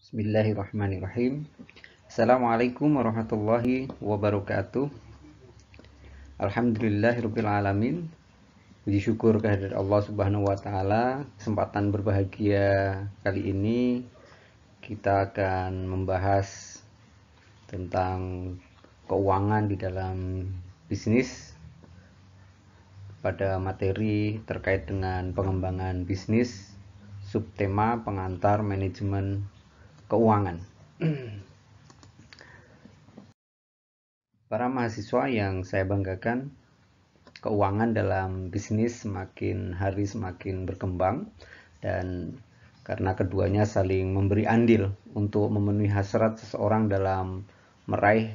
Bismillahirrahmanirrahim. Assalamualaikum warahmatullahi wabarakatuh. Alhamdulillahirabbil alamin. Puji syukur kehadirat Allah Subhanahu wa taala. Kesempatan berbahagia kali ini kita akan membahas tentang keuangan di dalam bisnis pada materi terkait dengan pengembangan bisnis, subtema pengantar manajemen keuangan. Para mahasiswa yang saya banggakan, keuangan dalam bisnis semakin hari semakin berkembang, dan karena keduanya saling memberi andil untuk memenuhi hasrat seseorang dalam meraih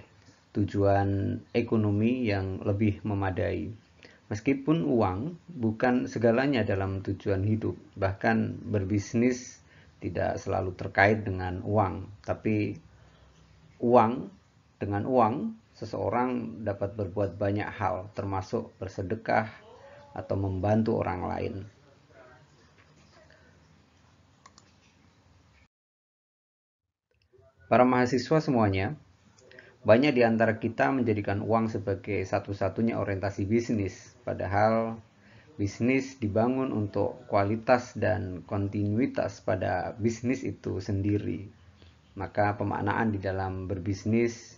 tujuan ekonomi yang lebih memadai. Meskipun uang bukan segalanya dalam tujuan hidup, bahkan berbisnis tidak selalu terkait dengan uang, tapi dengan uang seseorang dapat berbuat banyak hal, termasuk bersedekah atau membantu orang lain. Para mahasiswa semuanya, banyak di antara kita menjadikan uang sebagai satu-satunya orientasi bisnis, padahal bisnis dibangun untuk kualitas dan kontinuitas pada bisnis itu sendiri. Maka pemaknaan di dalam berbisnis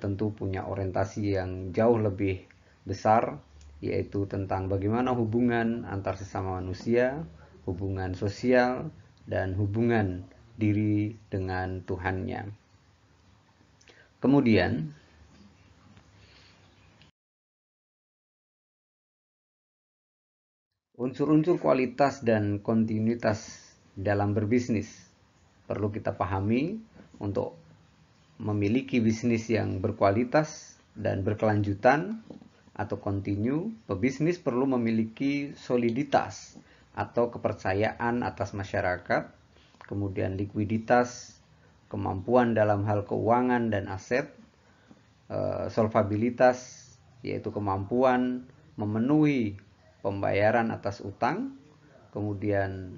tentu punya orientasi yang jauh lebih besar, yaitu tentang bagaimana hubungan antar sesama manusia, hubungan sosial, dan hubungan diri dengan Tuhannya. Kemudian, unsur-unsur kualitas dan kontinuitas dalam berbisnis perlu kita pahami untuk memiliki bisnis yang berkualitas dan berkelanjutan atau kontinu. Pebisnis perlu memiliki soliditas atau kepercayaan atas masyarakat, kemudian likuiditas, kemampuan dalam hal keuangan dan aset, solvabilitas, yaitu kemampuan memenuhi pembayaran atas utang, kemudian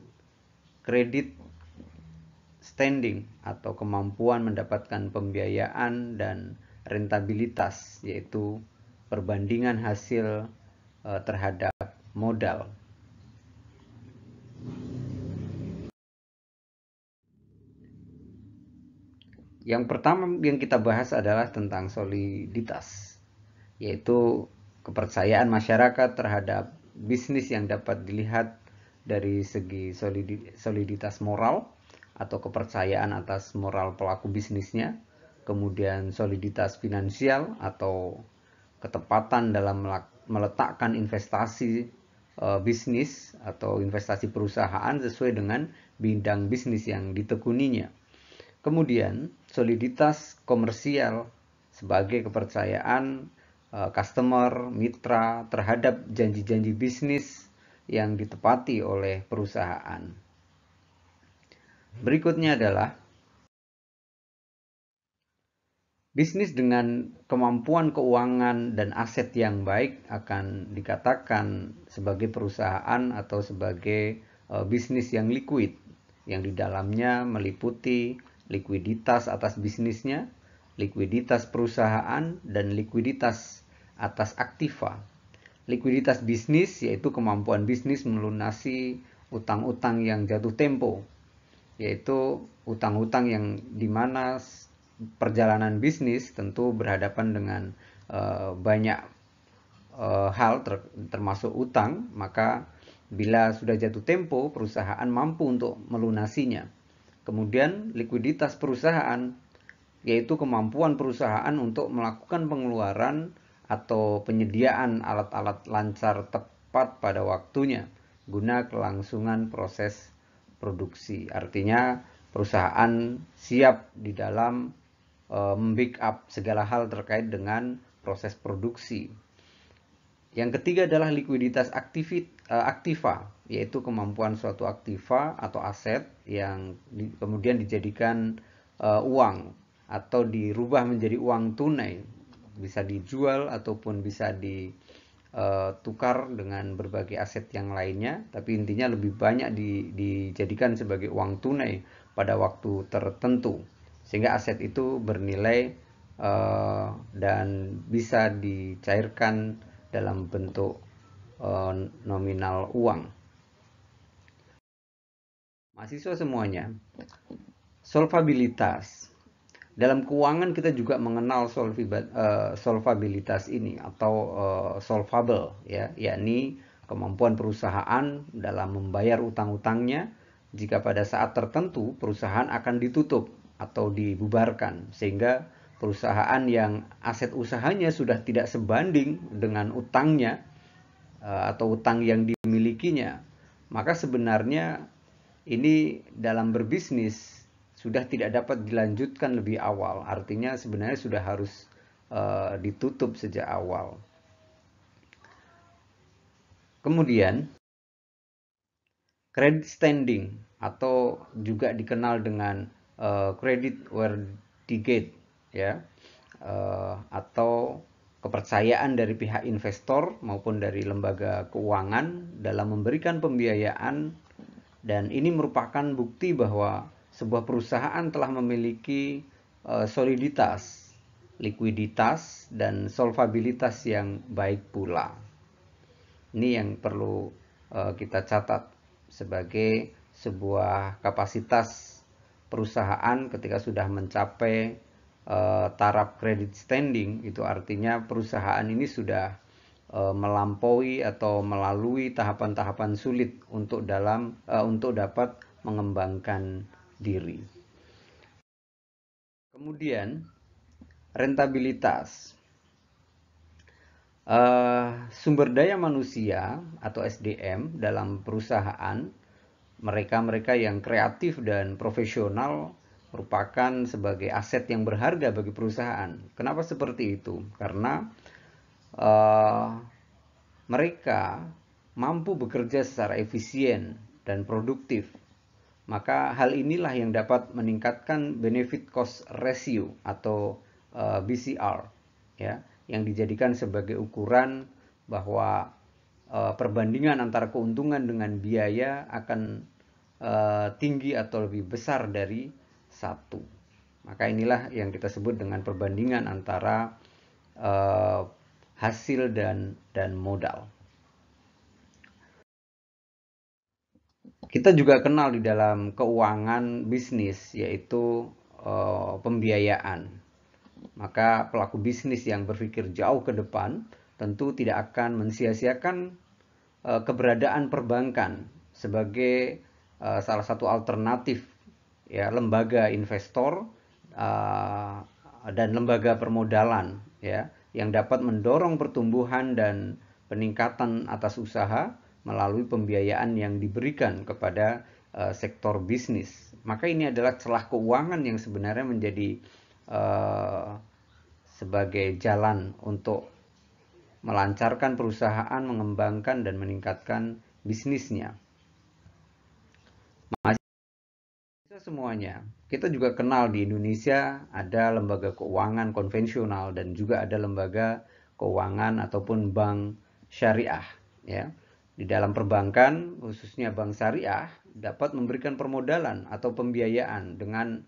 kredit standing atau kemampuan mendapatkan pembiayaan, dan rentabilitas, yaitu perbandingan hasil terhadap modal. Yang pertama yang kita bahas adalah tentang soliditas, yaitu kepercayaan masyarakat terhadap bisnis yang dapat dilihat dari segi soliditas moral atau kepercayaan atas moral pelaku bisnisnya, kemudian soliditas finansial atau ketepatan dalam meletakkan investasi bisnis atau investasi perusahaan sesuai dengan bidang bisnis yang ditekuninya. Kemudian soliditas komersial sebagai kepercayaan customer, mitra terhadap janji-janji bisnis yang ditepati oleh perusahaan. Berikutnya adalah bisnis dengan kemampuan keuangan dan aset yang baik akan dikatakan sebagai perusahaan atau sebagai bisnis yang liquid, yang di dalamnya meliputi likuiditas atas bisnisnya, likuiditas perusahaan, dan likuiditas atas aktiva. Likuiditas bisnis yaitu kemampuan bisnis melunasi utang-utang yang jatuh tempo, yaitu utang-utang yang dimana perjalanan bisnis tentu berhadapan dengan banyak hal termasuk utang, maka bila sudah jatuh tempo perusahaan mampu untuk melunasinya. Kemudian likuiditas perusahaan yaitu kemampuan perusahaan untuk melakukan pengeluaran atau penyediaan alat-alat lancar tepat pada waktunya guna kelangsungan proses produksi. Artinya perusahaan siap di dalam membackup segala hal terkait dengan proses produksi. Yang ketiga adalah likuiditas aktiva, yaitu kemampuan suatu aktiva atau aset yang kemudian dijadikan uang atau dirubah menjadi uang tunai, bisa dijual ataupun bisa ditukar dengan berbagai aset yang lainnya, tapi intinya lebih banyak dijadikan sebagai uang tunai pada waktu tertentu, sehingga aset itu bernilai dan bisa dicairkan dalam bentuk nominal uang. Mahasiswa semuanya, solvabilitas. Dalam keuangan kita juga mengenal solvabilitas ini atau solvable, ya, yakni kemampuan perusahaan dalam membayar utang-utangnya jika pada saat tertentu perusahaan akan ditutup atau dibubarkan, sehingga perusahaan yang aset usahanya sudah tidak sebanding dengan utangnya atau utang yang dimilikinya, maka sebenarnya ini dalam berbisnis sudah tidak dapat dilanjutkan lebih awal. Artinya sebenarnya sudah harus ditutup sejak awal. Kemudian credit standing atau juga dikenal dengan credit worthiness, ya, atau kepercayaan dari pihak investor maupun dari lembaga keuangan dalam memberikan pembiayaan, dan ini merupakan bukti bahwa sebuah perusahaan telah memiliki soliditas, likuiditas, dan solvabilitas yang baik pula. Ini yang perlu kita catat sebagai sebuah kapasitas perusahaan ketika sudah mencapai taraf credit standing. Itu artinya perusahaan ini sudah melampaui atau melalui tahapan-tahapan sulit untuk dapat mengembangkan diri. Kemudian rentabilitas. Sumber daya manusia atau SDM dalam perusahaan, mereka-mereka yang kreatif dan profesional merupakan sebagai aset yang berharga bagi perusahaan. Kenapa seperti itu? Karena mereka mampu bekerja secara efisien dan produktif. Maka hal inilah yang dapat meningkatkan benefit cost ratio atau BCR, ya, yang dijadikan sebagai ukuran bahwa perbandingan antara keuntungan dengan biaya akan tinggi atau lebih besar dari 1. Maka inilah yang kita sebut dengan perbandingan antara hasil dan modal. Kita juga kenal di dalam keuangan bisnis, yaitu pembiayaan. Maka pelaku bisnis yang berpikir jauh ke depan tentu tidak akan mensia-siakan keberadaan perbankan sebagai salah satu alternatif, ya, lembaga investor dan lembaga permodalan, ya, yang dapat mendorong pertumbuhan dan peningkatan atas usaha melalui pembiayaan yang diberikan kepada sektor bisnis. Maka ini adalah celah keuangan yang sebenarnya menjadi sebagai jalan untuk melancarkan perusahaan, mengembangkan dan meningkatkan bisnisnya. Mahasiswa semuanya, kita juga kenal di Indonesia ada lembaga keuangan konvensional dan juga ada lembaga keuangan ataupun bank syariah, ya. Di dalam perbankan, khususnya bank syariah, dapat memberikan permodalan atau pembiayaan dengan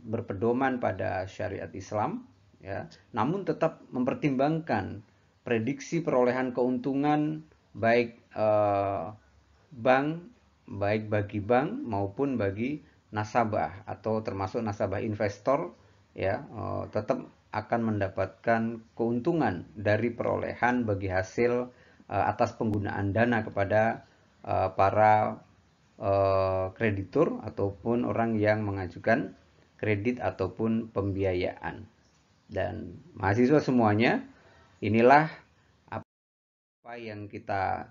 berpedoman pada syariat Islam, ya, namun tetap mempertimbangkan prediksi perolehan keuntungan baik bagi bank maupun bagi nasabah atau termasuk nasabah investor, ya, tetap akan mendapatkan keuntungan dari perolehan bagi hasil atas penggunaan dana kepada para kreditur ataupun orang yang mengajukan kredit ataupun pembiayaan. Dan mahasiswa semuanya, inilah apa yang kita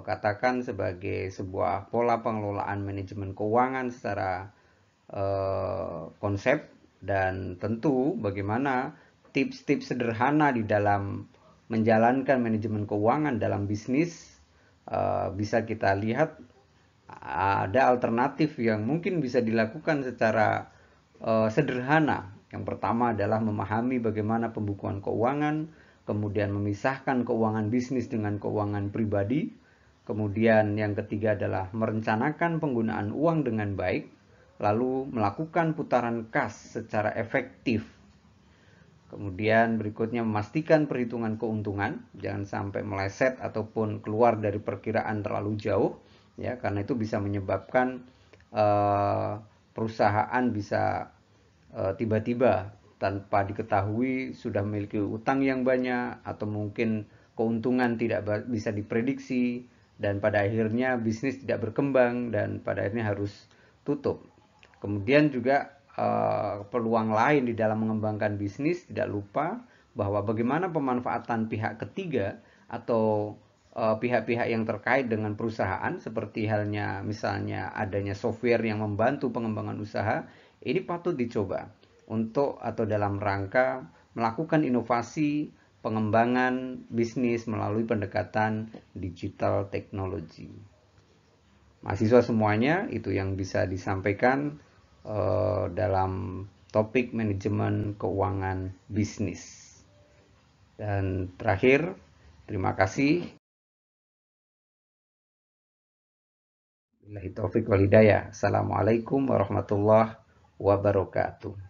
katakan sebagai sebuah pola pengelolaan manajemen keuangan secara konsep, dan tentu bagaimana tips-tips sederhana di dalam menjalankan manajemen keuangan dalam bisnis. Bisa kita lihat ada alternatif yang mungkin bisa dilakukan secara sederhana. Yang pertama adalah memahami bagaimana pembukuan keuangan, kemudian memisahkan keuangan bisnis dengan keuangan pribadi. Kemudian yang ketiga adalah merencanakan penggunaan uang dengan baik. lalu melakukan putaran kas secara efektif. Kemudian berikutnya memastikan perhitungan keuntungan, jangan sampai meleset ataupun keluar dari perkiraan terlalu jauh, ya, karena itu bisa menyebabkan perusahaan bisa tiba-tiba tanpa diketahui sudah memiliki utang yang banyak, atau mungkin keuntungan tidak bisa diprediksi, dan pada akhirnya bisnis tidak berkembang dan pada akhirnya harus tutup. Kemudian juga peluang lain di dalam mengembangkan bisnis, tidak lupa bahwa bagaimana pemanfaatan pihak ketiga atau pihak-pihak yang terkait dengan perusahaan, seperti halnya misalnya adanya software yang membantu pengembangan usaha, ini patut dicoba untuk atau dalam rangka melakukan inovasi pengembangan bisnis melalui pendekatan digital teknologi. Mahasiswa semuanya, itu yang bisa disampaikan dalam topik manajemen keuangan bisnis. Dan terakhir, terima kasih. Billahi taufiq wal hidayah. Assalamualaikum warahmatullahi wabarakatuh.